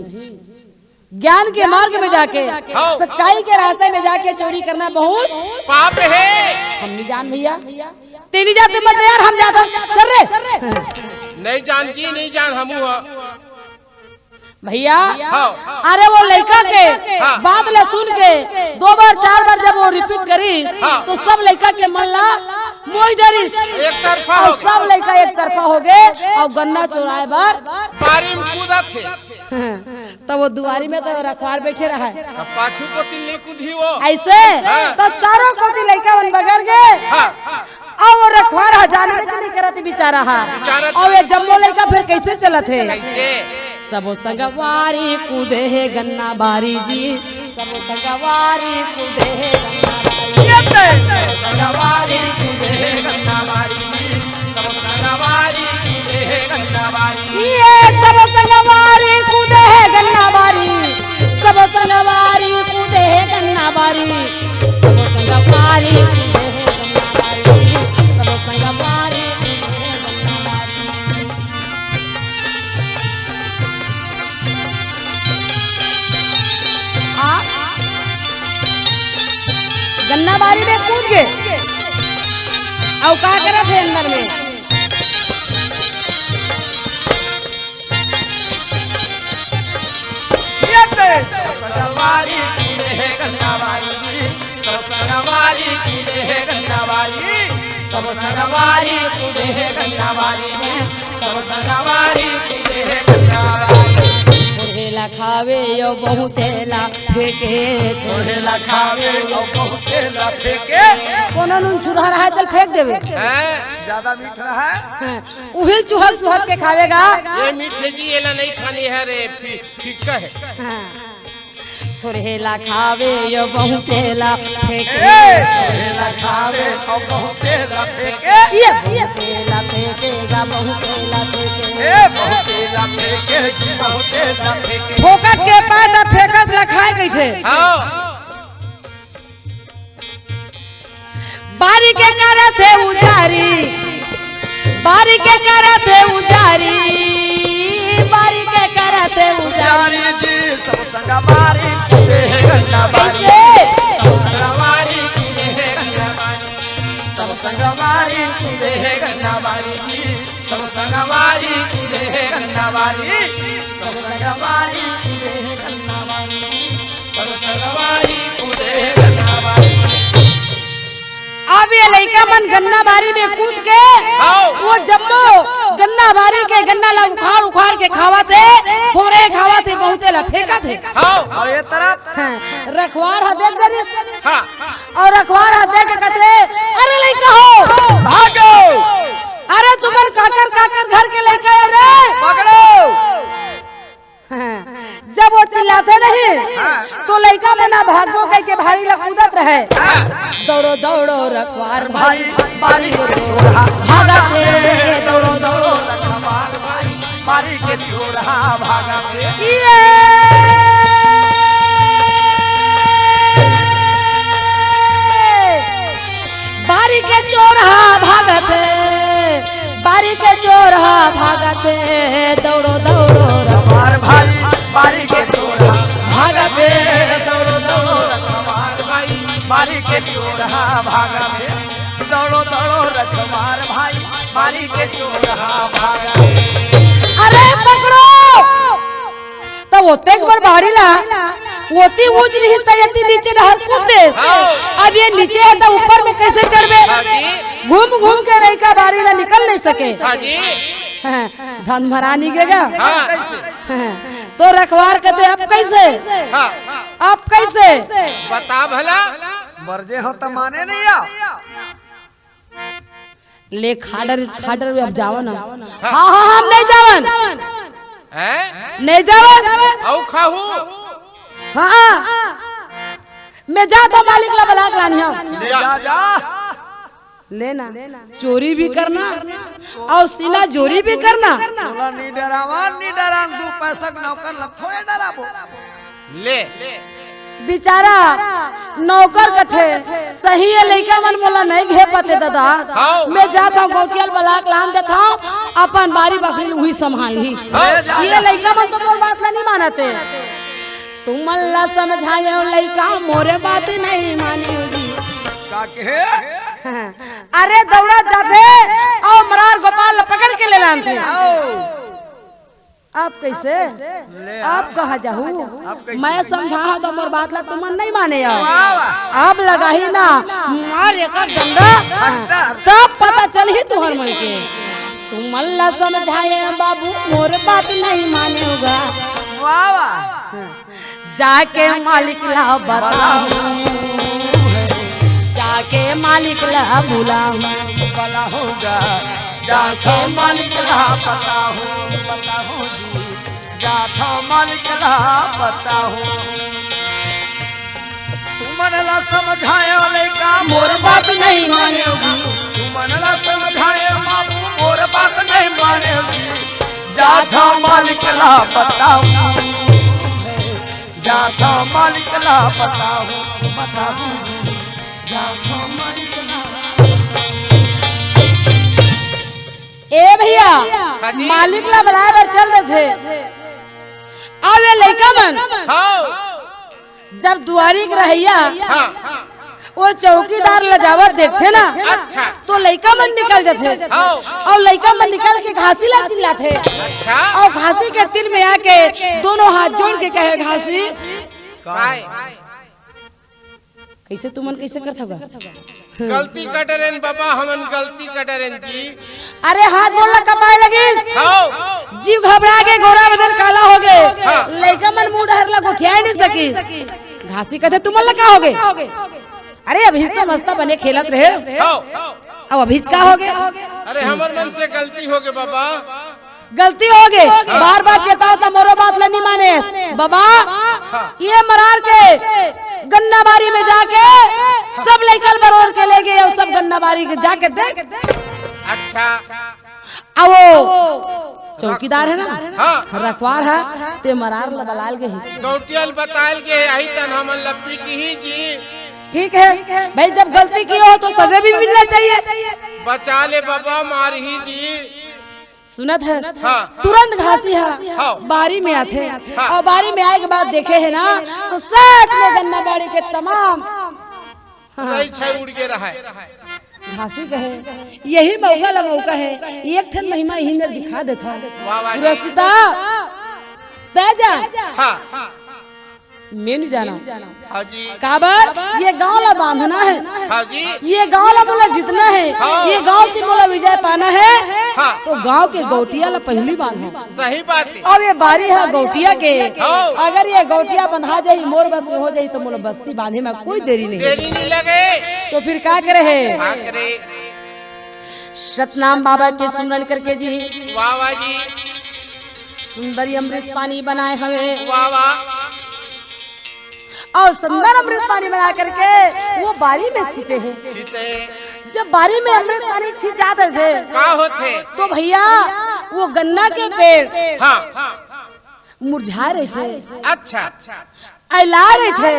ज्ञान के मार्ग में जाके हाँ। सच्चाई के रास्ते में जाके चोरी करना बहुत पाप है। हम नहीं जान भैया तेरी जाते मत यार हम जाता चल रे नहीं जान की नहीं जान हमू भैया। हाँ। अरे वो लड़का के हाँ। बात ले सुन के 2 बार 4 बार जब वो रिपीट करी हाँ। तो सब लड़का के मन ला मोई डरी एक तरफा और हो गया। सब लड़का एक तरफा हो गए और गन्ना चुराए बार बारी में कूदा थे तो वो दुआरी में तो रखवार बैठे रहा है अब पाछू को तिल्ली कूदी वो ऐसे हाँ। तो चारों को लड़का बन बगर गए हाँ और वो रखवार हजार में चली करती बेचारा हा बेचारा और ये जम्मो लड़का फिर कैसे चलत है? कैसे? सबो संगवारी कूदे है गन्ना बारी जी, सबो संगवारी कूदे है संगवारी कूदे है गन्ना बारी जी, सब संगवारी कूदे है गन्ना बारी। ये सबो संगवारी कूदे है गन्ना बारी, सबो संगवारी कूदे है गन्ना बारी, सबो संगवारी कूदे है गन्ना बारी, सबो संगवारी कूदे है गन्ना बारी। गन्ना बारी में कूद गए और का करत है अंदर में? संगवारी कूदे है गन्ना बारी जी, सब संगवारी कूदे है गन्ना बारी, सब संगवारी कूदे है गन्ना बारी जी, सब संगवारी कूदे है गन्ना बारी। थोड़ेला खावे यो बहुतेला फेंके, थोड़ेला खावे और बहुतेला फेंके। कोनो नून चूल्हा रहा है चल फेंक देवे, हैं? ज्यादा मीठ रहा है उहिल चूहल चूहल के खावेगा। ये मीठे जी ये ला नहीं खानी है रे फीका है। थोड़ेला खावे यो बहुतेला फेंके, थोड़ेला खावे और बहुतेला फेंके। ये बहुतेला फेंकेगा बहुतेला फेंके, बहुतेला फेंके जी, बहुतेला फेंके। फोकट के पास फेंकत लखाए गई थे हाँ बारी के कारण से उजारी, बारी के कारण से उजारी, बारी के कारण से उजारी। बारी जी, सब संगवारी कूदे है गन्ना बारी, सब संगवारी कूदे है गन्ना बारी, सब संगवारी कूदे है गन्ना बारी जी, सब संगवारी कूदे है गन्ना बारी, सब संगवारी कूदे है गन्ना बारी, सब संगवारी कूदे है गन्ना बारी। अब ये लड़का मन गन्ना बारी में कूद के वो जम्मो गन्ना बारी के गन्ना ला उखाड़ उखाड़ के खावा थे, थोड़े खावा थे बहुते ला फेंका थे। और ये तरफ रखवार हा देख डरी हाँ और रखवार हा देख के कहते अरे लड़का हो भागो, अरे तुमन काकर काकर घर के लड़का है रे पकड़ो। जब वो चिल्लाते नहीं तो लड़का मना भागो कह के भारी ला कूदत रहे। दौड़ो दौड़ो रखवार भाई बारी के छोरा भागा थे, दौड़ो दौड़ो रखवार भाई, बारी के छोरा भागा थे। बारी के चोरहा भागत, बारी के चोरहा भागत, दौड़ो दौड़ो रखवार भाई, बारी के छोरा भागत, दौड़ो दौड़ो रखवार भाई, बारी के छोरा भागा थे। दौड़ो दौड़ो रखवार भाई, बारी के छोरा भागा थे। अरे पकड़ो तो होते एक बार बाहरी ला होती ऊंच नहीं तयती नीचे नहर कूदे। अब ये नीचे है तो ऊपर में कैसे चढ़बे? घूम घूम के रही का बारी ला निकल नहीं सके। धन भरानी गेगा तो रखवार कहते अब कैसे? अब कैसे बता भला। मर्जे हो तो माने नहीं आ। ले खाडर खाडर अब जावन। हाँ हाँ हम नहीं जावन, नहीं जावन। औ खाहू हाँ मैं जा तो मालिक ला बलाक लानी हूँ। जा जा लेना चोरी भी करना और सीना जोरी भी करना। बोला नी डरावान नी डरान दू पैसा नौकर लग थोड़े डराबो। ले बेचारा नौकर कथे सही है लइका मन मोला नहीं घे पाते दादा। मैं जाता हूँ गोटियल बलाक लान देता हूँ अपन बारी बकरी वही संभाली। ये लइका मन तो मोर बात नहीं मानते। तुम अल्लाह समझाए लइका मोरे बात नहीं मानेगी। का के अरे दौड़ा जाते और मरार गोपाल पकड़ के ले लानते। आप कैसे आप कहा जाहू? मैं समझा तो मोर बात ला तुम नहीं माने अब लगा ही ना मार एक डंडा तब पता चल ही तुहर मन के। तुम अल्लाह समझाए बाबू मोर बात नहीं मानेगा। जाके मालिक ला बताऊं, जाके मालिक ला बुलाऊं। भला होगा जाके मालिक ला बताऊं जी। जाथा मालिक ला बताऊं। तुमन ला समझाए लइका मोर बात नहीं मानेगी। तुमन ला समझाए बाबू मोर बात नहीं मानेगी। जाथा मालिक ला बताऊं, जाथा मालिक ला बताऊं जी। जाथा मालिक ला। ए भैया मालिक ला बुलाए बर चल रहे थे। अब ये लइका मन जब दुआरी के रहिया वो चौकीदार लजावत देखते ना अच्छा। तो लइका मन निकल जाते और लइका मन निकल के घासी ला चिल्लाते। अच्छा। और घासी के तीर में आके दोनों हाथ जोड़ के कहे घासी कैसे तुमन कैसे करता गलती कटरेन बाबा हमन गलती कटरेन जी। अरे हाथ बोलना कमाए लगी जीव घबरा के गोरा बदन काला हो गए। लइका मन मुंह डहरला गोठिया नहीं सकी। घासी कहते तुम का हो गए? अरे अभी तो मस्ता बने खेलत रहे अब अभी का हो गए? अरे हमर मन से गलती हो गए बाबा। गलती हो गई बार बार चेताओ तो मोरो बात नहीं माने बाबा। ये मरार के गन्ना बारी में जाके सब लइकल बरोर के ले गए और सब गन्ना बारी के जाके देख। अच्छा। अब वो चौकीदार है ना रखवार है ते मरार बलाल के गौटियल बतायल के यही तन हमन लपी की जी। ठीक है भाई जब गलती की हो तो सजा भी मिलना चाहिए। बचा ले बाबा मार ही जी। सुनत है तुरंत घासी है बारी में आते और बारी में आए के बाद देखे है ना तो सच में गन्ना बाड़ी के तमाम उड़ के रहा है। घासी कहे यही मौका है एक ठन महिमा यही में दिखा देता पुरस्पिता जा मैं नहीं जाना काबर ये गांव ला बांधना है। ये गांव ला मोला जितना है ये गांव से मोला विजय पाना है तो गांव के गौटिया ला पहली बांधो। सही बात है। और ये बारी है गौटिया के अगर ये गौटिया बंधा जाये मोर बस में हो जाये तो मोला बस्ती बांधे में कोई देरी नहीं लगे। तो फिर क्या करे? सतनाम बाबा के सुमरन करके जी वाह जी सुंदरी अमृत पानी बनाए हमें वाह और सुंदर अमृत पानी बना करके वो बारी में छीते हैं। जब बारी में अमृत पानी छीट जाते थे क्या होते तो भैया वो गन्ना के पेड़ मुरझा रहे थे। अच्छा अला रहे थे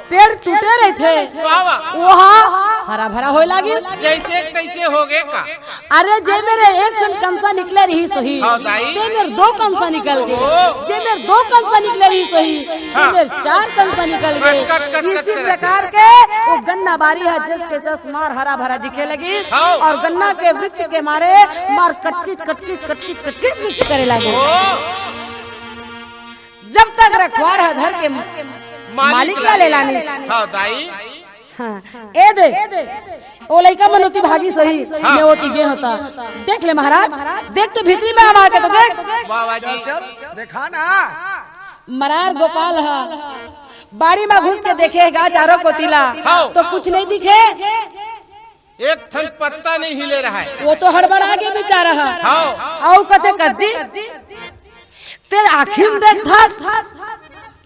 पेड़ टूटे रहे थे वहाँ हरा भरा हो लगी जैसे तैसे हो गए का। अरे जे मेरे एक क्षण कंसा निकले रही सही ते मेरे दो कंसा निकल गए। जे मेरे दो कंसा निकले रही सही ते मेरे चार कंसा निकल गए। इसी प्रकार के वो गन्ना बारी है जिसके जस मार हरा भरा दिखे लगी और गन्ना के वृक्ष के मारे मार कटकी कटकी कटकी कटकी वृक्ष करे लगे। जब तक रखवार है घर के मालिक क्या ले लानी। हाँ दाई हाँ, ए दे ओ लइका मनोती भागी सही मैं होती गे होता। देख ले महाराज, देख तो भीतरी में हम आके तो देख। बाबा जी देखा ना मरार गोपाल है, बाड़ी में घुस के देखेगा चारों कोतिला तो कुछ नहीं दिखे, एक ठन पत्ता नहीं हिले रहा है। वो तो हड़बड़ा के बेचारा है। हाँ औ कते कज्जी तेरे आँखी में देख धस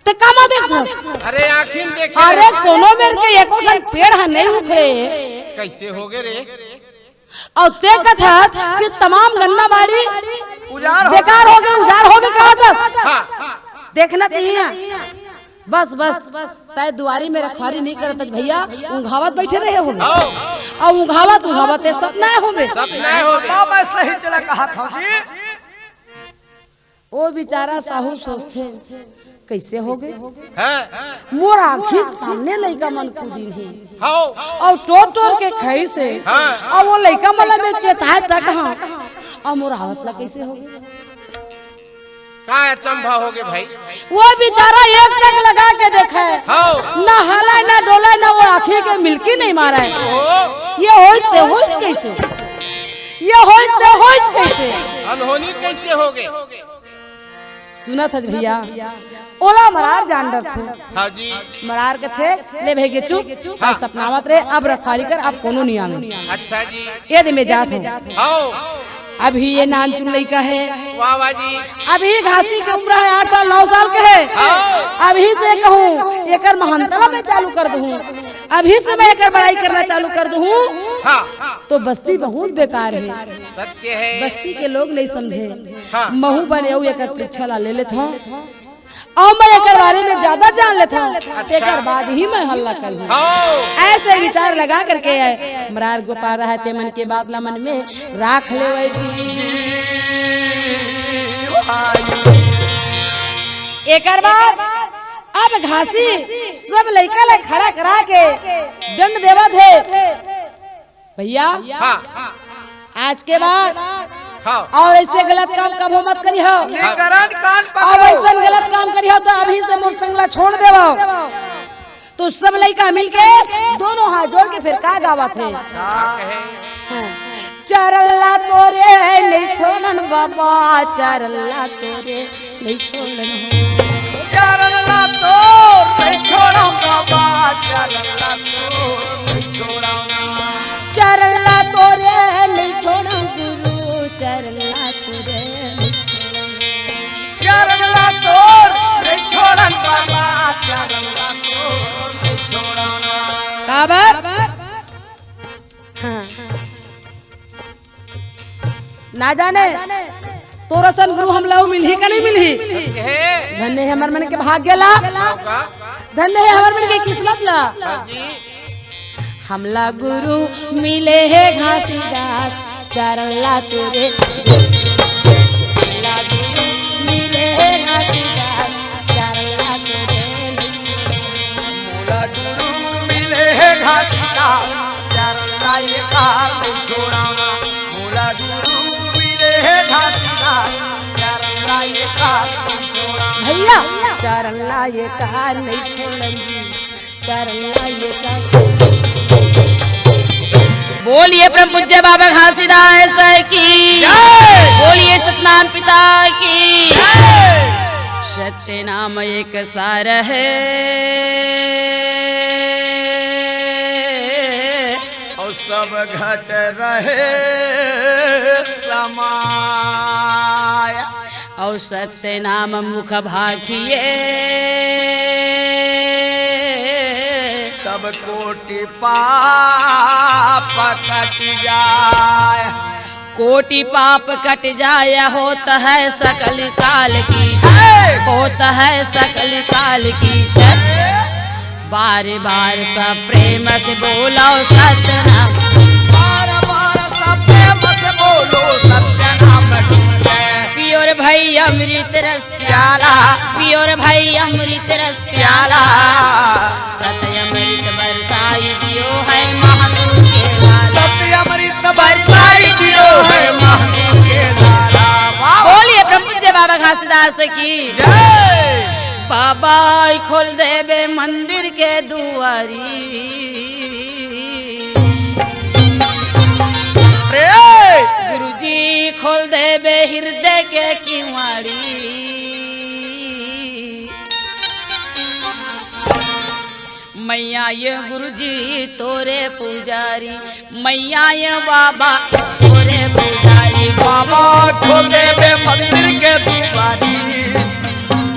ते कामा देख धस। अरे आँखी में देखे अरे कोनो मेरे के एको सन पेड़ है नहीं उखड़े कैसे हो गए रे। और ते कथा कि तमाम गन्ना बाड़ी उजाड़ बेकार हो गए, उजाड़ हो गए कहा दस। हाँ देखना चाहिए बस बस ताए दुआरी में रखवारी नहीं करत भैया, उंघावत बैठे रहे हो और उंघावत ये सब ना होंगे। सब नहीं हो गए। मैं सही चला कहा था जी। वो बेचारा साहू सोचते कैसे हो गए हाँ मोर आँखी के सामने लइका मन खुदिन है हाँ और टोर के खाई से और वो लइका मन में चेताए तक हाँ और मोर आवत ला कैसे हो गए। का अचंभा हो गए भाई। वो बेचारा एक टक लगा के देखा है हाँ ना हाला ना डोला ना वो आँखी के मिल्की नहीं मारा है। ये होइच कैसे, ये होइच कैसे, अनहोनी कैसे हो गए। सुना था भैया ओला मरार जान डर थे। हाँ जी मरार के थे ले भेगे चुप हाँ। सपनावत रहे अब रखवारी कर अब कोनो नहीं आवे। अच्छा जी यदि मैं जात हूँ आओ अभी ये नान चुन लइका है, बाबा जी अभी घासी के उम्र है 8 साल 9 साल के है। अभी से कहूँ एकर महानतला में चालू कर दूँ, अभी से मैं एकर बड़ाई करना चालू कर दूँ हाँ तो बस्ती बहुत बेकार है। सत्य है। बस्ती के लोग नहीं समझे हाँ। महू बने एकर परीक्षा ला ले लेता हूँ और मैं एकर बारे में ज्यादा जान लेता हूँ एकर बाद ही मैं हल्ला कर लूँ। ऐसे विचार लगा करके आए मरार गोपाल रहा ते मन के बात ला मन में राख ले एकर बाद अब घासी सब लइका ले खड़ा करा के दंड देवा थे भैया हाँ आज के बाद हाँ और ऐसे गलत काम कबो मत करी हो करण कान और ऐसा गलत काम करी हो तो अभी से मोर संगला छोड़ देवा। तो सब लइका मिलके दोनों हाथ जोड़ के फिर का गावत है चरला तोरे नहीं छोड़न बाबा, चरला तोरे नहीं छोड़न चरला तो नहीं छोड़ा बाबा, चरला तो नहीं छोड़ा चरला तोरे नहीं छोड़न गुरु, चरला तोरे चरला तो नहीं छोड़ा बाबा, चरला तो नहीं छोड़ा काबर हाँ। ना जाने तोरा सन गुरु हम लाऊ मिलही का नहीं मिलही। धन्य है हमर मन के भाग्य ला, धन्य है हमर मन के किस्मत ला। हमला गुरु मिले है घासीदास, चरला तोरे हमला गुरु मिले है घासीदास, चरला तोरे मोला गुरु मिले है घासीदास, चरला ये काल नहीं छोड़ाना। मोला गुरु मिले है घासीदास, चरला ये काल नहीं छोड़ाना। भैया चरला ये कार नहीं छोड़ेंगी, चरला ये कार। बोलिए परम पूज्य बाबा घासीदास की, बोलिए सतनाम पिता की। सत्य नाम एक सार है और सब घट रहे समाया, और सत्य नाम मुख भाखिए तब कोटि पाप कट जाए। कोटि पाप कट जाय, होता है सकल काल की, होता है सकल काल की छत। बार बार सब प्रेम से बोलो सत्य नाम, बार बार सब प्रेम से बोलो सत्य नाम है। पियोर भाई अमृत रस प्याला, पियोर भाई अमृत रस प्याला सत्य अमृत बरसाई दियो है महादेव के लाला, सत्य अमृत बरसाई दियो है महादेव के लाला। बोलिए परम पूज्य बाबा घासीदास की जय। बाबा खोल देवे मंदिर के दुआरी गुरुजी खोल देवे हृदय के किवाड़ी मैया ये गुरुजी तोरे पुजारी मैया ये बाबा तोरे पुजारी बाबा खोल देवे मंदिर के दुआरी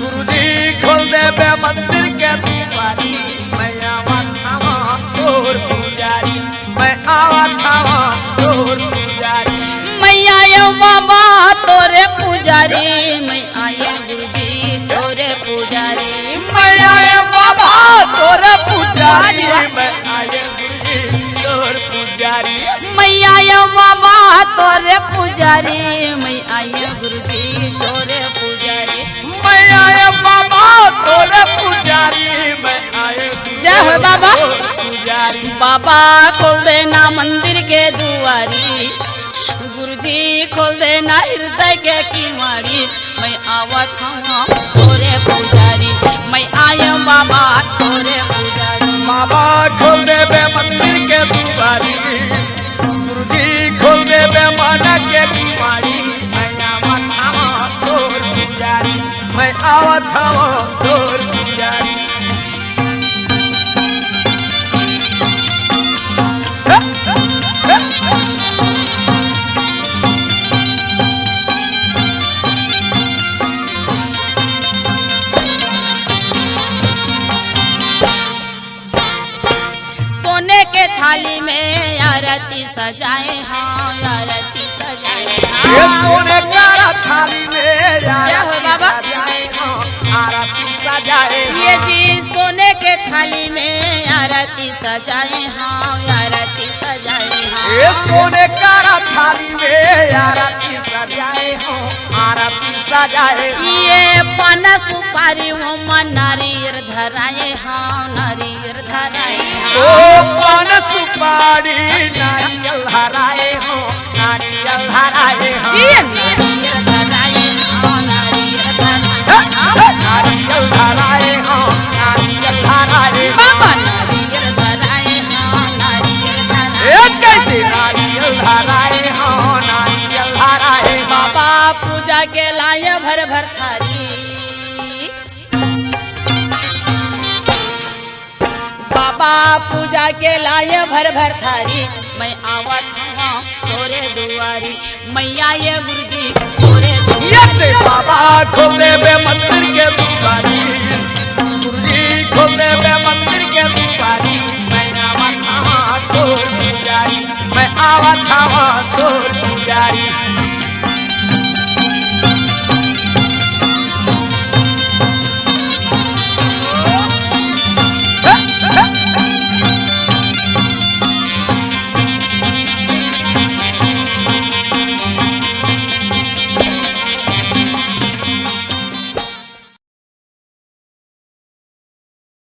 गुरुजी खोल देवे मंदिर के दुआरी मैं आवा थावा तोर पुजारी मैं आवा थावा तोर पुजारी मैया ये बाबा तोरे पुजारी मैं आया गुरुजी तोरे पुजारी मैं आया बाबा तोर पुजारी मैं आया गुरुजी तोर पुजारी मैया ये बाबा तोरे पुजारी मैं आया गुरुजी तोरे पुजारी मैं आया बाबा तोर पुजारी मैं आया जय हो बाबा पुजारी बाबा खोल देना मंदिर के दुआरी गुरुजी खोल देना हृदय के किवाड़ी मैं आवत हूँ तोरे पुजारी मैं आया बाबा तोरे पुजारी बाबा खोल देवे मंदिर के दुआरी गुरुजी खोल देवे मन के बीमारी मैं आवत हूँ तोर पुजारी मैं आवत हूँ तोर पुजारी सोने के थाली में आरती सजाए हाँ आरती सजाए ये हाँ सोने का थाली में जय हो बाबा। आरती सजाए ये जी सोने के थाली में आरती सजाए हाँ आरती सजाए ये हाँ सोने का थाली में आरती सजाए हो आरती सजाए ये पान सुपारी हो नारियर धराए हाँ नारियर धराए ओ हाँ पान सुपारी नारियल हराए हो नारियल हराए हो ये नारियर धराए हाँ नारियर धराए हाँ नारियल हराए हो नारियल हराए बाबा नारियर धराए हाँ नारियर धराए एक कैसे नारियल हराए हो नारियल हराए बाबा पूजा के लाए भर भर थारी बाबा पूजा के लाए भर भर थारी मैं आवत हूँ तोरे दुआरी मैया ये गुरुजी तोरे ये दुआरी बाबा खोल देवे मंदिर के दुआरी गुरुजी खोल देवे मंदिर के दुआरी मैं आवत हूँ तोर पुजारी मैं आवत हूँ तोर पुजारी